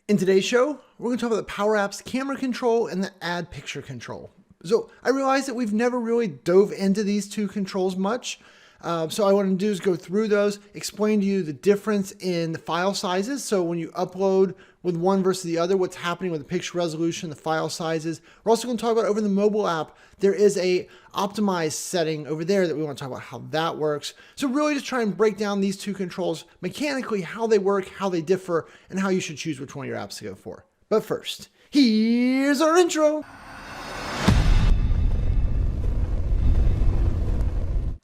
In today's show, we're going to talk about the Power Apps camera control and the add picture control. So I realized that we've never really dove into these two controls much. So I want to do is go through those, explain to you the difference in the file sizes. So when you upload with one versus the other, what's happening with the picture resolution, the file sizes. We're also going to talk about over the mobile app, there is a optimized setting over there that we want to talk about how that works. So really just try and break down these two controls mechanically, how they work, how they differ, and how you should choose which one of your apps to go for. But first, here's our intro.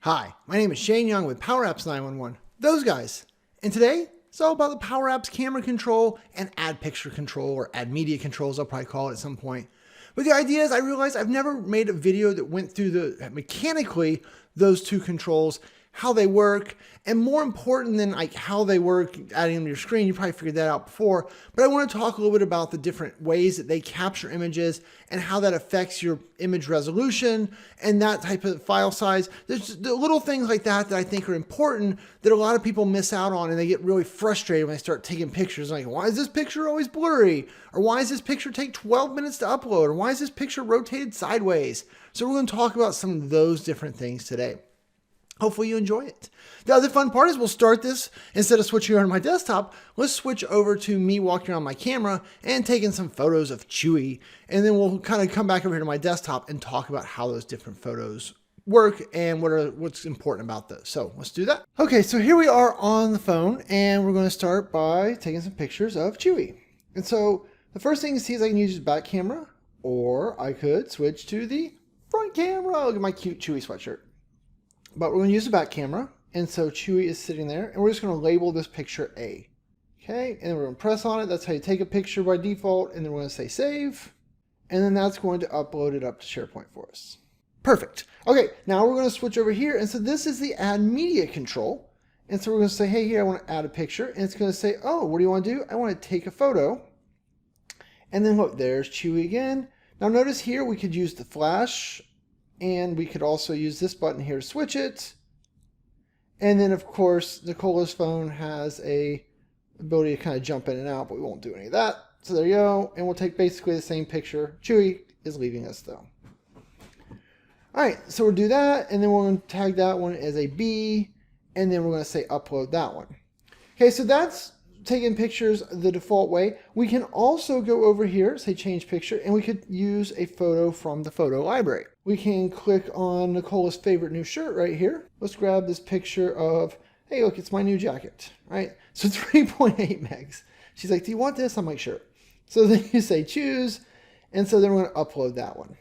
Hi, my name is Shane Young with Power Apps 911, those guys. And today, it's all about the Power Apps camera control and add picture control, or add media controls, I'll probably call it at some point. But the idea is I realized I've never made a video that went through mechanically those two controls, how they work, and more important than like how they work, adding them to your screen, you probably figured that out before, but I want to talk a little bit about the different ways that they capture images and how that affects your image resolution and that type of file size. There's the little things like that I think are important that a lot of people miss out on, and they get really frustrated when they start taking pictures like, why is this picture always blurry? Or why does this picture take 12 minutes to upload? Or why is this picture rotated sideways? So we're going to talk about some of those different things today. Hopefully you enjoy it. The other fun part is we'll start this, instead of switching over to my desktop, let's switch over to me walking around my camera and taking some photos of Chewy. And then we'll kind of come back over here to my desktop and talk about how those different photos work and what's important about those. So let's do that. Okay, so here we are on the phone, and we're going to start by taking some pictures of Chewy. And so the first thing you see is I can use the back camera, or I could switch to the front camera. Look at my cute Chewy sweatshirt. But we're going to use the back camera, and so Chewy is sitting there, and we're just going to label this picture A. Okay, and then we're going to press on it. That's how you take a picture by default, and then we're going to say save, and then that's going to upload it up to SharePoint for us. Perfect. Okay, now we're going to switch over here, and so this is the add media control, and so we're going to say, hey, here I want to add a picture, and it's going to say, oh, what do you want to do? I want to take a photo, and then look, there's Chewy again. Now notice here we could use the flash, and we could also use this button here to switch it. And then of course, Nicola's phone has a ability to kind of jump in and out, but we won't do any of that. So there you go. And we'll take basically the same picture. Chewy is leaving us though. All right, so we'll do that. And then we're going to tag that one as a B. And then we're going to say upload that one. Okay, so that's taking pictures the default way. We can also go over here, say change picture, and we could use a photo from the photo library. We can click on Nicola's favorite new shirt right here. Let's grab this picture of, hey, look, it's my new jacket, right? So 3.8 megs. She's like, do you want this? I'm like, sure. So then you say choose, and so then we're going to upload that one.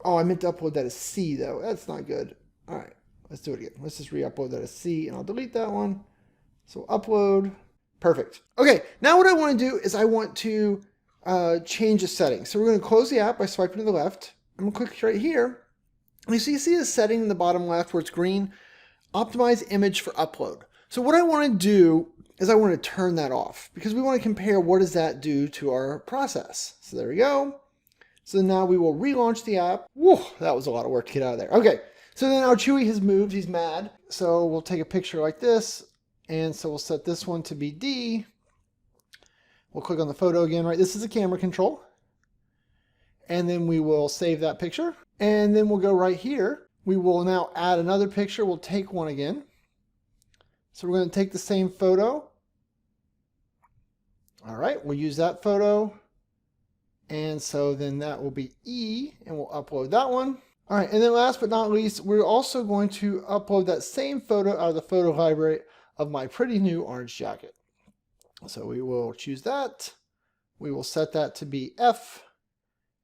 Oh, I meant to upload that as C though. That's not good. All right, let's do it again. Let's just re-upload that as C, and I'll delete that one. So upload. Perfect. Okay, now what I want to do is I want to change the settings. So we're going to close the app by swiping to the left. I'm going to click right here. And so you see the setting in the bottom left where it's green, optimize image for upload. So what I want to do is I want to turn that off because we want to compare what does that do to our process. So there we go. So now we will relaunch the app. Whoa, that was a lot of work to get out of there. Okay, so then our Chewy has moved. He's mad. So we'll take a picture like this. And so we'll set this one to be D. We'll click on the photo again, right? This is a camera control. And then we will save that picture. And then we'll go right here. We will now add another picture. We'll take one again. So we're going to take the same photo. All right, we'll use that photo. And so then that will be E, and we'll upload that one. All right, and then last but not least, we're also going to upload that same photo out of the photo library of my pretty new orange jacket. So we will choose that. We will set that to be F,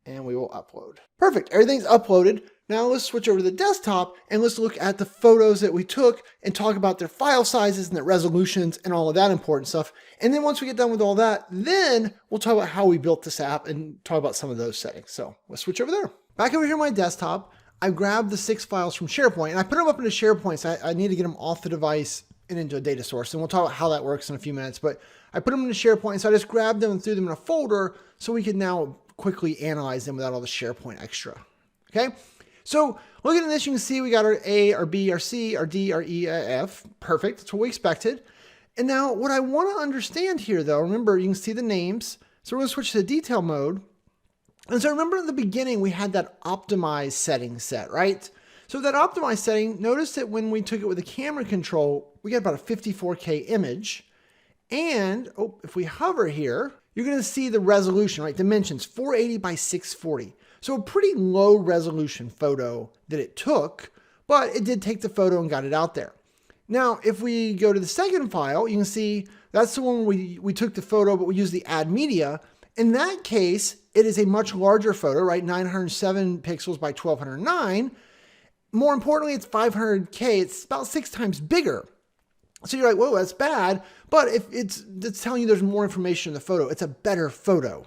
and we will upload. Perfect, everything's uploaded. Now let's switch over to the desktop and let's look at the photos that we took and talk about their file sizes and their resolutions and all of that important stuff. And then once we get done with all that, then we'll talk about how we built this app and talk about some of those settings. So let's switch over there. Back over here on my desktop, I grabbed the 6 files from SharePoint and I put them up into SharePoint. So I need to get them off the device and into a data source. And we'll talk about how that works in a few minutes, but I put them into SharePoint. So I just grabbed them and threw them in a folder so we can now quickly analyze them without all the SharePoint extra. Okay. So looking at this, you can see we got our A, our B, our C, our D, our E, our F. Perfect. That's what we expected. And now what I want to understand here though, remember you can see the names. So we're going to switch to detail mode. And so remember in the beginning, we had that optimize setting set, right? So that optimize setting, notice that when we took it with the camera control, we got about a 54K image. And if we hover here, you're going to see the resolution, right? Dimensions 480 by 640. So a pretty low resolution photo that it took, but it did take the photo and got it out there. Now, if we go to the second file, you can see that's the one we took the photo, but we used the add media. In that case, it is a much larger photo, right? 907 pixels by 1209. More importantly, it's 500K. It's about 6 times bigger. So you're like, whoa, that's bad. But if it's telling you there's more information in the photo, it's a better photo.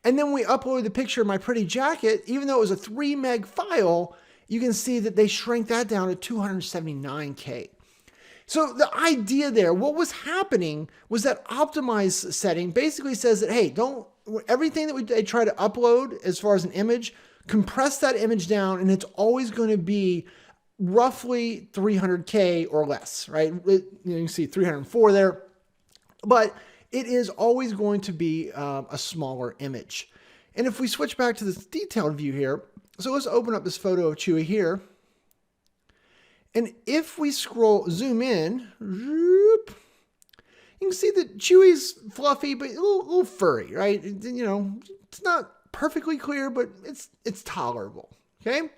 And then we upload the picture of my pretty jacket, even though it was a 3 meg file, you can see that they shrank that down to 279K. So the idea there, what was happening was that optimize setting basically says that, hey, everything that they try to upload as far as an image, compress that image down and it's always going to be roughly 300K or less, right? You can see 304 there, but it is always going to be a smaller image. And if we switch back to this detailed view here, so let's open up this photo of Chewy here. And if we zoom in, you can see that Chewy's fluffy, but a little furry, right? You know, it's not perfectly clear, but it's tolerable, okay?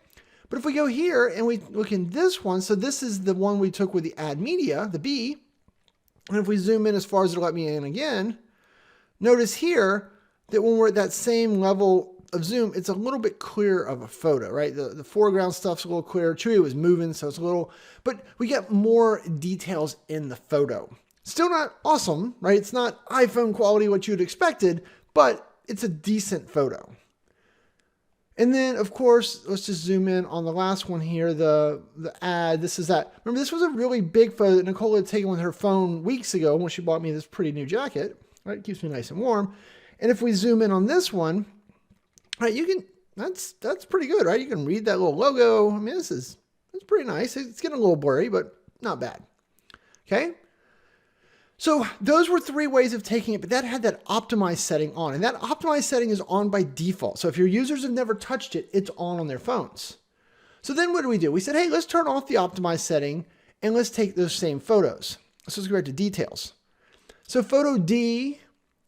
But if we go here and we look in this one, so this is the one we took with the add media, the B, and if we zoom in as far as it'll let me in again, notice here that when we're at that same level of zoom, it's a little bit clearer of a photo, right? The foreground stuff's a little clearer. Chewy was moving, so it's a little, but we get more details in the photo. Still not awesome, right? It's not iPhone quality, what you'd expected, but it's a decent photo. And then, of course, let's just zoom in on the last one here, the ad. This is that. Remember, this was a really big photo that Nicole had taken with her phone weeks ago when she bought me this pretty new jacket, right? It keeps me nice and warm. And if we zoom in on this one, right, you can, that's pretty good, right? You can read that little logo. I mean, it's pretty nice. It's getting a little blurry, but not bad. Okay. So those were 3 ways of taking it, but that had that optimize setting on, and that optimize setting is on by default. So if your users have never touched it, it's on their phones. So then what do? We said, hey, let's turn off the optimize setting and let's take those same photos. So let's go back to details. So photo D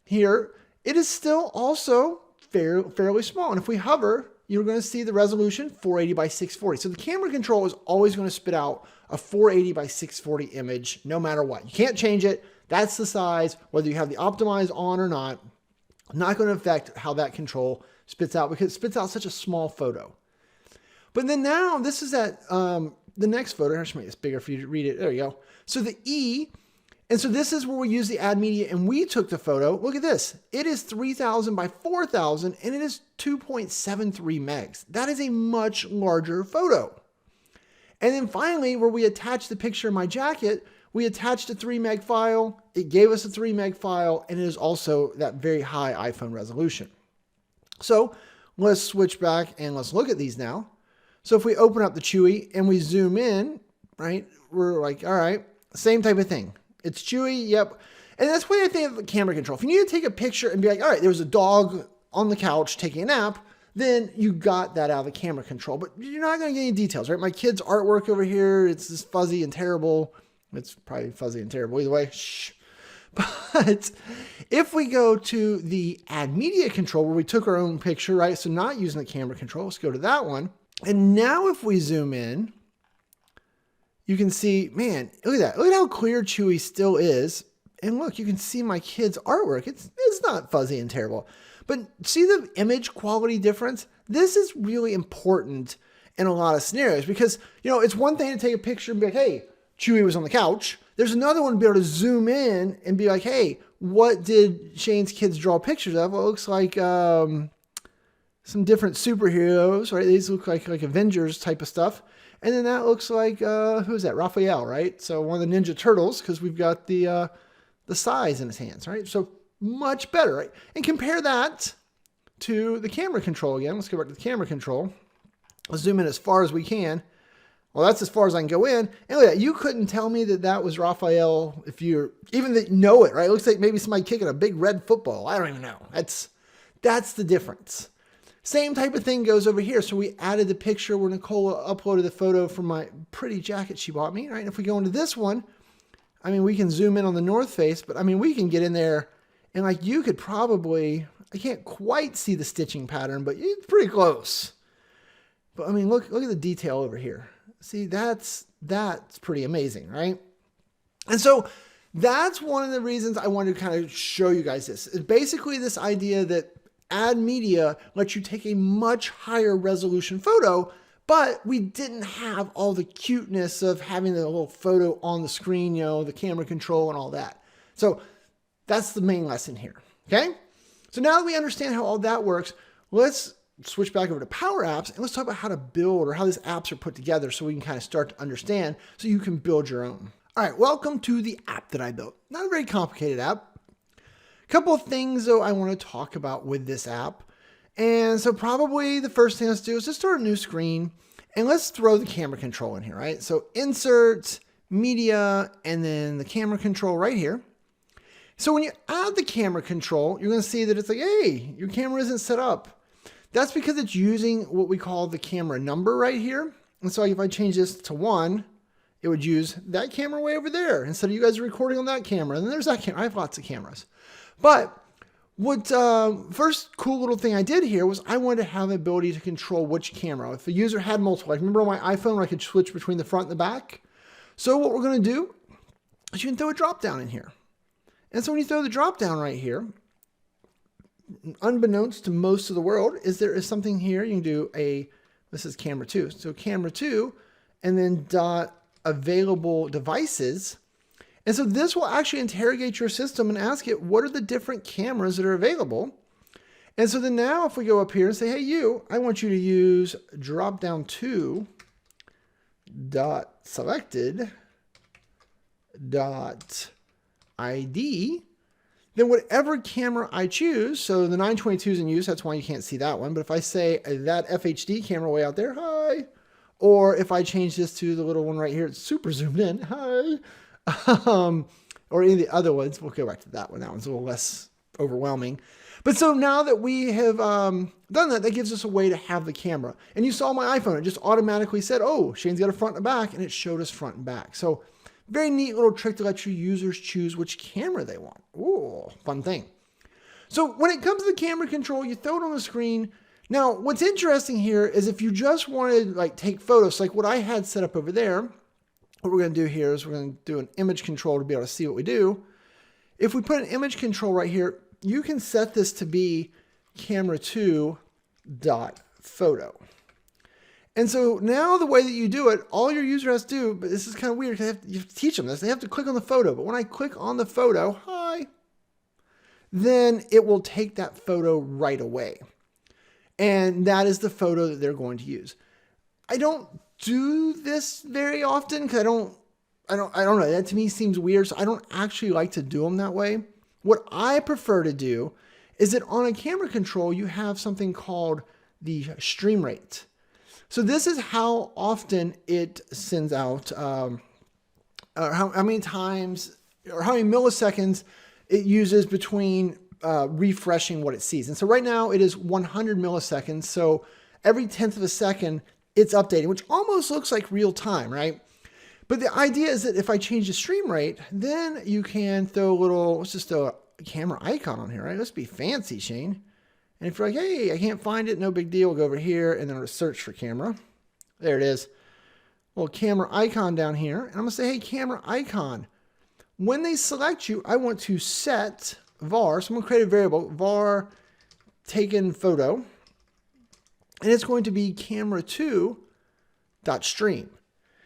here, it is still also fairly small. And if we hover, you're going to see the resolution 480 by 640. So the camera control is always going to spit out a 480 by 640 image no matter what. You can't change it. That's the size, whether you have the optimize on or not going to affect how that control spits out because it spits out such a small photo. But then now this is at the next photo. I should make this bigger for you to read it. There you go. So the E, and so this is where we use the add media and we took the photo. Look at this. It is 3000 by 4000 and it is 2.73 megs. That is a much larger photo. And then finally, where we attach the picture of my jacket, we attached a 3 meg file. It gave us a 3 meg file, and it is also that very high iPhone resolution. So let's switch back and let's look at these now. So if we open up the Chewy and we zoom in, right, we're like, all right, same type of thing. It's Chewy, yep. And that's what I think of the camera control. If you need to take a picture and be like, all right, there was a dog on the couch taking a nap, then you got that out of the camera control. But you're not going to get any details, right? My kid's artwork over here, it's just fuzzy and terrible. It's probably fuzzy and terrible either way. Shh. But if we go to the add media control where we took our own picture, right? So not using the camera control, let's go to that one. And now if we zoom in, you can see, man, look at that. Look at how clear Chewy still is. And look, you can see my kid's artwork. It's not fuzzy and terrible. But see the image quality difference? This is really important in a lot of scenarios because, you know, it's one thing to take a picture and be like, hey, Chewy was on the couch. There's another one to be able to zoom in and be like, hey, what did Shane's kids draw pictures of? Well, it looks like some different superheroes, right? These look like Avengers type of stuff. And then that looks like, who's that? Raphael, right? So one of the Ninja Turtles, because we've got the size in his hands, right? So much better, right? And compare that to the camera control again. Let's go back to the camera control. Let's zoom in as far as we can. Well, that's as far as I can go in. And look at that. You couldn't tell me that that was Raphael if you're, even that you know it, right? It looks like maybe somebody kicking a big red football. I don't even know. That's the difference. Same type of thing goes over here. So we added the picture where Nicole uploaded the photo from my pretty jacket she bought me, right? And if we go into this one, I mean, we can zoom in on the North Face, but I mean, we can get in there and like you could probably, I can't quite see the stitching pattern, but it's pretty close. But I mean, look at the detail over here. See, that's pretty amazing, right? And so that's one of the reasons I wanted to kind of show you guys this. It's basically this idea that Add Media lets you take a much higher resolution photo, but we didn't have all the cuteness of having the little photo on the screen, you know, the camera control and all that. So that's the main lesson here, okay? So now that we understand how all that works, let's switch back over to Power Apps and let's talk about how to build or how these apps are put together so we can kind of start to understand so you can build your own. All right, welcome to the app that I built. Not a very complicated app. A couple of things though I want to talk about with this app. And so probably the first thing let's do is just start a new screen and let's throw the camera control in here, right? So insert, media, and then the camera control right here. So when you add the camera control, you're going to see that it's like, hey, your camera isn't set up. That's because it's using what we call the camera number right here. And so if I change this to 1, it would use that camera way over there instead of you guys recording on that camera. And then there's that camera. I have lots of cameras. But what first cool little thing I did here was I wanted to have the ability to control which camera. If a user had multiple, like remember on my iPhone where I could switch between the front and the back? So what we're going to do is you can throw a drop down in here. And so when you throw the drop down right here, unbeknownst to most of the world, there is something here. You can do this is camera 2. So camera 2 and then dot available devices. And so this will actually interrogate your system and ask it, what are the different cameras that are available? And so then now if we go up here and say, hey, I want you to use drop down 2 dot selected dot ID, then whatever camera I choose, so the 922 is in use, that's why you can't see that one. But if I say that FHD camera way out there, hi, or if I change this to the little one right here, it's super zoomed in, hi, or any of the other ones, we'll go back to that one. That one's a little less overwhelming. But so now that we have done that, that gives us a way to have the camera. And you saw my iPhone, it just automatically said, oh, Shane's got a front and a back, and it showed us front and back. So very neat little trick to let your users choose which camera they want. Ooh, fun thing. So when it comes to the camera control, you throw it on the screen. Now, what's interesting here is if you just wanted to like take photos, like what I had set up over there, what we're going to do here is we're going to do an image control to be able to see what we do. If we put an image control right here, you can set this to be camera 2 dot photo. And so now the way that you do it, all your user has to do, but this is kind of weird because you have to teach them this. They have to click on the photo. But when I click on the photo, hi, then it will take that photo right away. And that is the photo that they're going to use. I don't do this very often because I don't know. That to me seems weird. So I don't actually like to do them that way. What I prefer to do is that on a camera control, you have something called the stream rate. So this is how often it sends out, or how many times, or how many milliseconds it uses between refreshing what it sees. And so right now it is 100 milliseconds. So every 1/10 of a second, it's updating, which almost looks like real time, right? But the idea is that if I change the stream rate, then you can throw a little, let's just throw a camera icon on here, right? Let's be fancy, Shane. And if you're like, hey, I can't find it, no big deal. We'll go over here and then we'll search for camera. There it is. Little camera icon down here. And I'm going to say, hey, camera icon. When they select you, I want to set var. So I'm going to create a variable, var taken photo. And it's going to be camera 2 dot stream.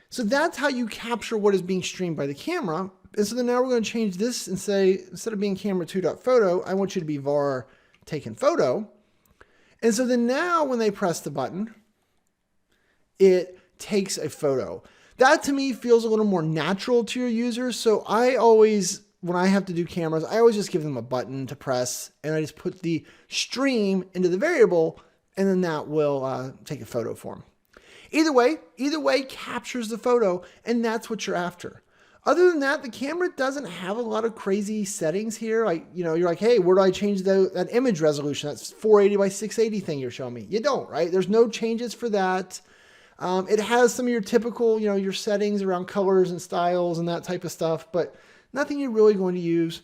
So that's how you capture what is being streamed by the camera. And so then now we're going to change this and say, instead of being camera 2 dot photo, I want you to be var taken photo. And so then now when they press the button, it takes a photo. That to me feels a little more natural to your users. So I always, when I have to do cameras, I always just give them a button to press and I just put the stream into the variable and then that will take a photo for them. Either way captures the photo, and that's what you're after. Other than that, the camera doesn't have a lot of crazy settings here. Like, you're like, hey, where do I change that image resolution? That's 480 by 680 thing you're showing me. You don't, right? There's no changes for that. It has some of your typical, your settings around colors and styles and that type of stuff, but nothing you're really going to use.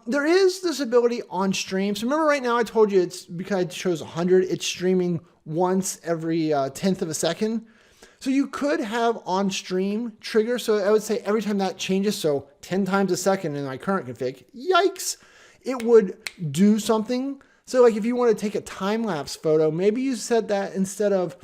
There is this ability on stream. So remember right now I told you it's because it shows 100, it's streaming once every 10th of a second. So you could have on stream trigger. So I would say every time that changes, so 10 times a second in my current config, yikes, it would do something. So like if you want to take a time lapse photo, maybe you set that instead of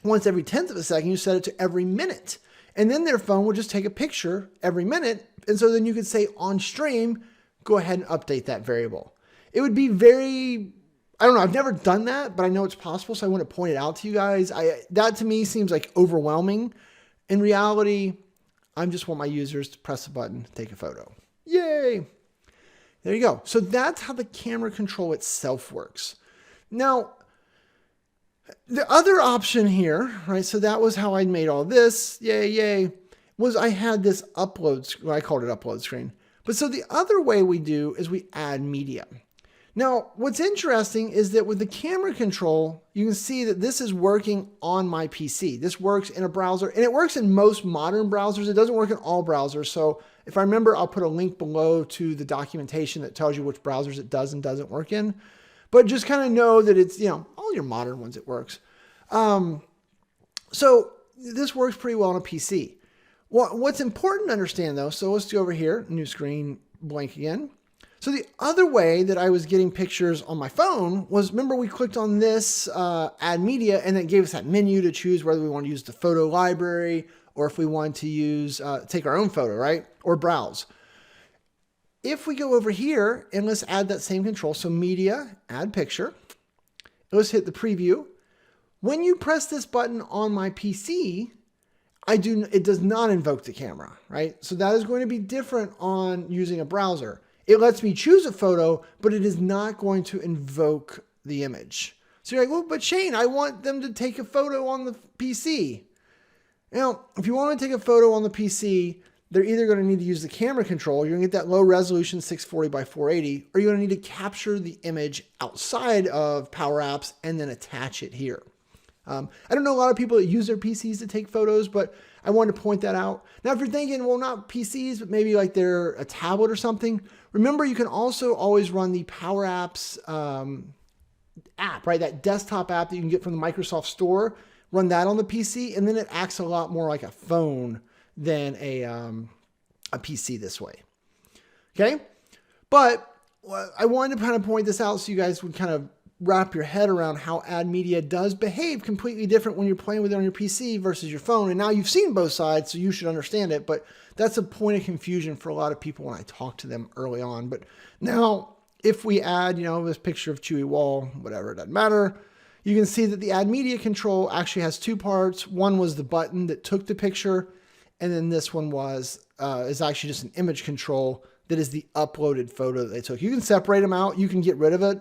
once every 10th of a second, you set it to every minute. And then their phone will just take a picture every minute. And so then you could say on stream, go ahead and update that variable. It would be very, I don't know, I've never done that, but I know it's possible. So I want to point it out to you guys. That to me seems like overwhelming. In reality, I just want my users to press a button, take a photo. Yay. There you go. So that's how the camera control itself works. Now, the other option here, right? So that was how I made all this. Yay. Was I had this upload, well, I called it upload screen. But so the other way we do is we add media. Now, what's interesting is that with the camera control, you can see that this is working on my PC. This works in a browser, and it works in most modern browsers. It doesn't work in all browsers. So if I remember, I'll put a link below to the documentation that tells you which browsers it does and doesn't work in. But just kind of know that it's, all your modern ones, it works. So this works pretty well on a PC. What's important to understand though, so let's go over here, new screen, blank again. So the other way that I was getting pictures on my phone was, remember we clicked on this add media and it gave us that menu to choose whether we want to use the photo library or if we want to use, take our own photo, right? Or browse. If we go over here and let's add that same control, so media, add picture, let's hit the preview. When you press this button on my PC, it does not invoke the camera, right? So that is going to be different on using a browser. It lets me choose a photo, but it is not going to invoke the image. So you're like, well, but Shane, I want them to take a photo on the PC. If you want to take a photo on the PC, they're either going to need to use the camera control, you're going to get that low resolution 640 by 480, or you're going to need to capture the image outside of Power Apps and then attach it here. I don't know a lot of people that use their PCs to take photos, but I wanted to point that out. Now, if you're thinking, well, not PCs, but maybe like they're a tablet or something, remember you can also always run the Power Apps app, right? That desktop app that you can get from the Microsoft Store, run that on the PC, and then it acts a lot more like a phone than a PC this way. Okay? But I wanted to kind of point this out so you guys would kind of wrap your head around how add media does behave completely different when you're playing with it on your PC versus your phone. And now you've seen both sides, so you should understand it. But that's a point of confusion for a lot of people when I talk to them early on. But now if we add, this picture of Chewy wall, whatever, it doesn't matter. You can see that the add media control actually has two parts. One was the button that took the picture. And then this one is actually just an image control that is the uploaded photo that they took. You can separate them out. You can get rid of it.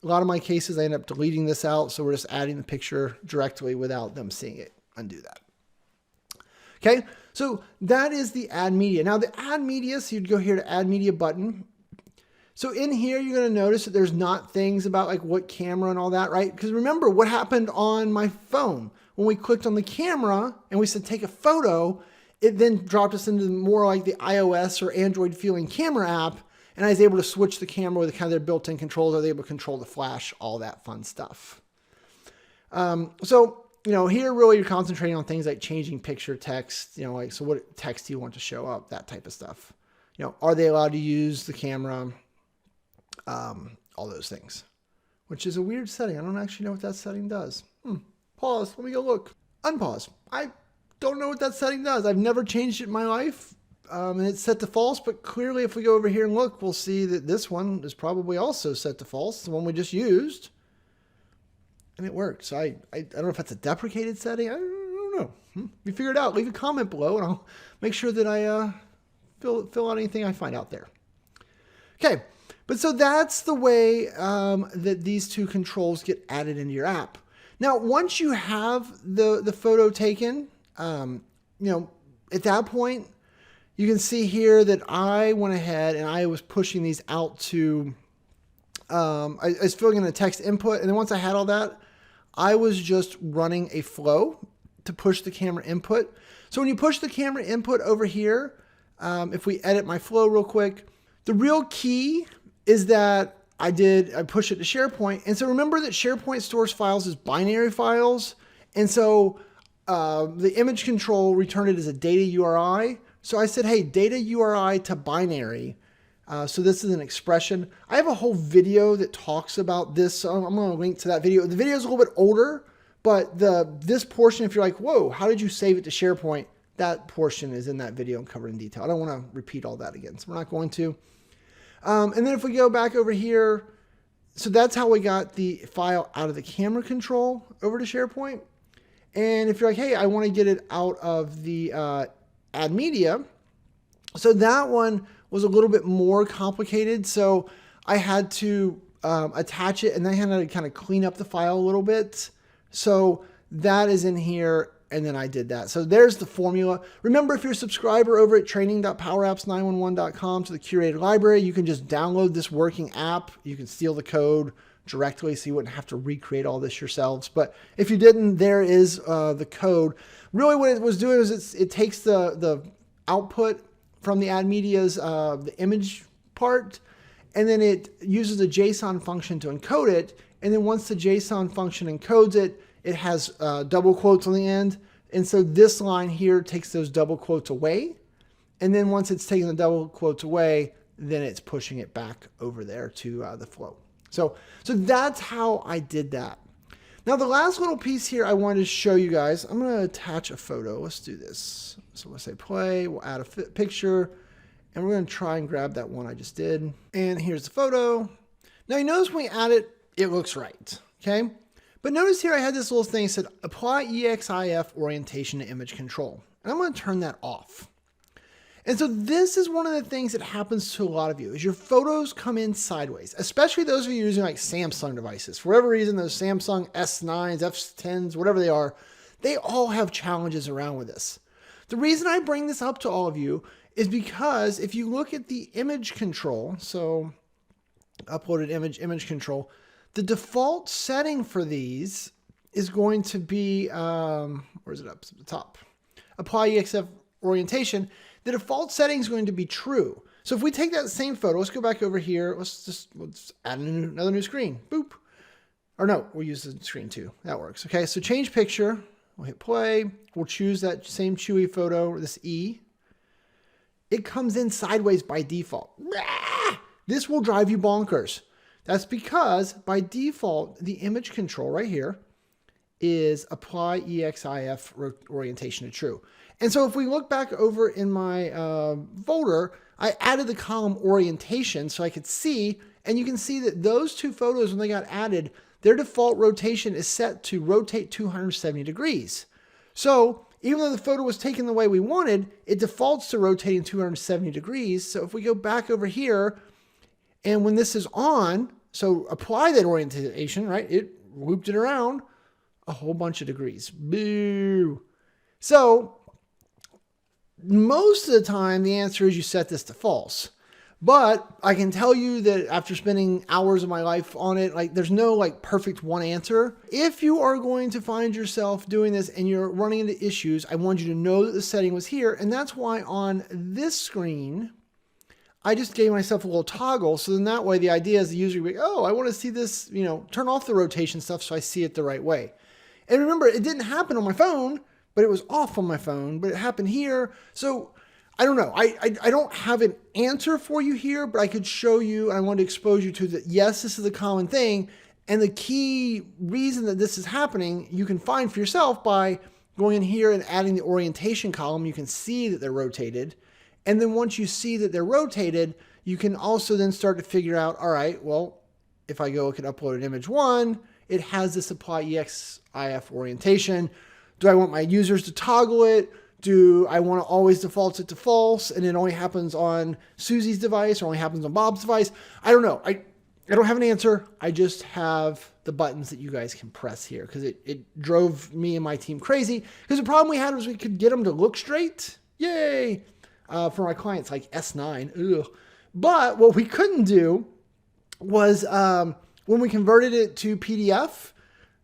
A lot of my cases, I end up deleting this out. So we're just adding the picture directly without them seeing it. Undo that. Okay. So that is the add media. Now the add media, so you'd go here to add media button. So in here, you're going to notice that there's not things about like what camera and all that, right? Because remember what happened on my phone when we clicked on the camera and we said, take a photo, it then dropped us into more like the iOS or Android feeling camera app. And I was able to switch the camera with kind of their built-in controls. I was able to control the flash, all that fun stuff. So here really you're concentrating on things like changing picture text, like, so what text do you want to show up, that type of stuff. Are they allowed to use the camera? All those things, which is a weird setting. I don't actually know what that setting does. Pause. Let me go look. Unpause. I don't know what that setting does. I've never changed it in my life. And it's set to false, but clearly if we go over here and look, we'll see that this one is probably also set to false, the one we just used, and it worked. So I don't know if that's a deprecated setting. I don't know. If you figure it out, leave a comment below and I'll make sure that I fill out anything I find out there. Okay, but so that's the way that these two controls get added into your app. Now, once you have the photo taken, at that point, you can see here that I went ahead and I was pushing these out to, I was filling in the text input. And then once I had all that, I was just running a flow to push the camera input. So when you push the camera input over here, if we edit my flow real quick, the real key is that I push it to SharePoint. And so remember that SharePoint stores files as binary files. And so the image control returned it as a data URI. So I said, hey, data URI to binary. So this is an expression. I have a whole video that talks about this. So I'm going to link to that video. The video is a little bit older, but this portion, if you're like, whoa, how did you save it to SharePoint? That portion is in that video and covered in detail. I don't want to repeat all that again, so we're not going to. And then if we go back over here, so that's how we got the file out of the camera control over to SharePoint. And if you're like, hey, I want to get it out of the add media. So that one was a little bit more complicated. So I had to attach it and then I had to kind of clean up the file a little bit. So that is in here. And then I did that. So there's the formula. Remember, if you're a subscriber over at training.powerapps911.com to the curated library, you can just download this working app. You can steal the code directly so you wouldn't have to recreate all this yourselves. But if you didn't, there is the code. Really what it was doing is it takes the output from the add media's the image part, and then it uses a JSON function to encode it. And then once the JSON function encodes it, it has double quotes on the end. And so this line here takes those double quotes away. And then once it's taken the double quotes away, then it's pushing it back over there to the flow. So that's how I did that. Now the last little piece here I wanted to show you guys, I'm going to attach a photo. Let's do this. So we'll say play, we'll add a picture, and we're going to try and grab that one I just did. And here's the photo. Now you notice when we add it, it looks right. Okay. But notice here I had this little thing that said apply EXIF orientation to image control. And I'm going to turn that off. And so this is one of the things that happens to a lot of you is your photos come in sideways, especially those of you using like Samsung devices. For whatever reason, those Samsung S9s, F10s, whatever they are, they all have challenges around with this. The reason I bring this up to all of you is because if you look at the image control, so uploaded image control, the default setting for these is going to be, where is it up at the top? Apply EXIF orientation. The default setting is going to be true. So if we take that same photo, let's go back over here. Let's add another new screen. Boop. Or no, we'll use the screen too. That works. Okay, so change picture. We'll hit play. We'll choose that same Chewy photo, this E. It comes in sideways by default. This will drive you bonkers. That's because by default, the image control right here is apply EXIF orientation to true. And so if we look back over in my folder, I added the column orientation so I could see, and you can see that those two photos, when they got added, their default rotation is set to rotate 270 degrees. So even though the photo was taken the way we wanted, it defaults to rotating 270 degrees. So if we go back over here, and when this is on, so apply that orientation, right? It looped it around a whole bunch of degrees. Boo. So most of the time, the answer is you set this to false. But I can tell you that after spending hours of my life on it, like there's no like perfect one answer. If you are going to find yourself doing this and you're running into issues, I want you to know that the setting was here. And that's why on this screen, I just gave myself a little toggle. So then that way the idea is the user will be, oh, I want to see this, turn off the rotation stuff so I see it the right way. And remember, it didn't happen on my phone, but it was off on my phone, but it happened here. So I don't know. I don't have an answer for you here, but I could show you, and I want to expose you to that. Yes, this is a common thing. And the key reason that this is happening, you can find for yourself by going in here and adding the orientation column. You can see that they're rotated. And then once you see that they're rotated, you can also then start to figure out, all right, well, if I go look at uploaded image 1, it has this apply EXIF orientation. Do I want my users to toggle it? Do I want to always default it to false and it only happens on Susie's device or only happens on Bob's device? I don't know. I don't have an answer. I just have the buttons that you guys can press here because it drove me and my team crazy. Because the problem we had was we could get them to look straight. Yay! For my clients like S9. Ugh. But what we couldn't do was when we converted it to PDF,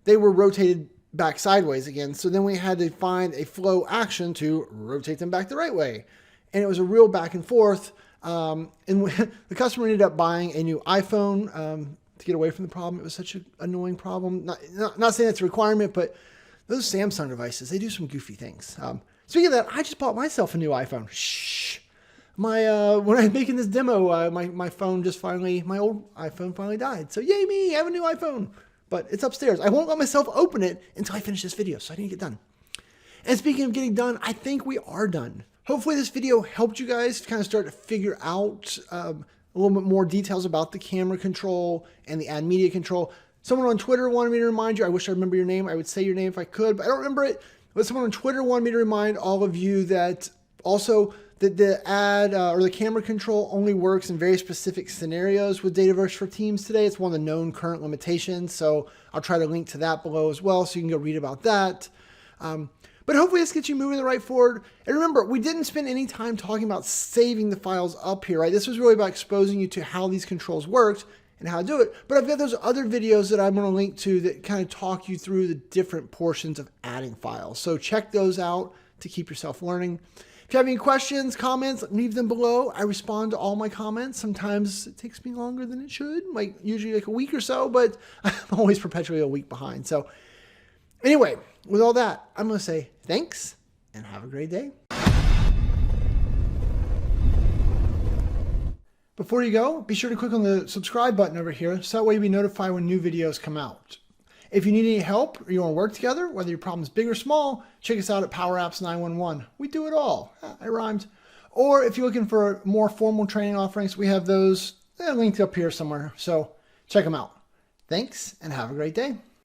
they were rotated back sideways again. So then we had to find a flow action to rotate them back the right way. And it was a real back and forth. And the customer ended up buying a new iPhone to get away from the problem. It was such an annoying problem. Not saying that's a requirement, but those Samsung devices, they do some goofy things. Speaking of that, I just bought myself a new iPhone. Shh. When I was making this demo, my phone my old iPhone finally died. So yay me, I have a new iPhone. But it's upstairs. I won't let myself open it until I finish this video, so I need to get done. And speaking of getting done, I think we are done. Hopefully this video helped you guys kind of start to figure out a little bit more details about the camera control and the add media control. Someone on Twitter wanted me to remind you. I wish I remember your name. I would say your name if I could, but I don't remember it. But someone on Twitter wanted me to remind all of you that also that the ad or the camera control only works in very specific scenarios with Dataverse for Teams today. It's one of the known current limitations. So I'll try to link to that below as well so you can go read about that. But hopefully this gets you moving the right forward. And remember, we didn't spend any time talking about saving the files up here, right? This was really about exposing you to how these controls worked and how to do it. But I've got those other videos that I'm going to link to that kind of talk you through the different portions of adding files. So check those out to keep yourself learning. If you have any questions, comments, leave them below. I respond to all my comments. Sometimes it takes me longer than it should, like usually like a week or so, but I'm always perpetually a week behind. So anyway, with all that, I'm going to say thanks and have a great day. Before you go, be sure to click on the subscribe button over here so that way you'll be notified when new videos come out. If you need any help or you want to work together, whether your problem's big or small, check us out at Power Apps 911. We do it all. I rhymed. Or if you're looking for more formal training offerings, we have those linked up here somewhere. So check them out. Thanks and have a great day.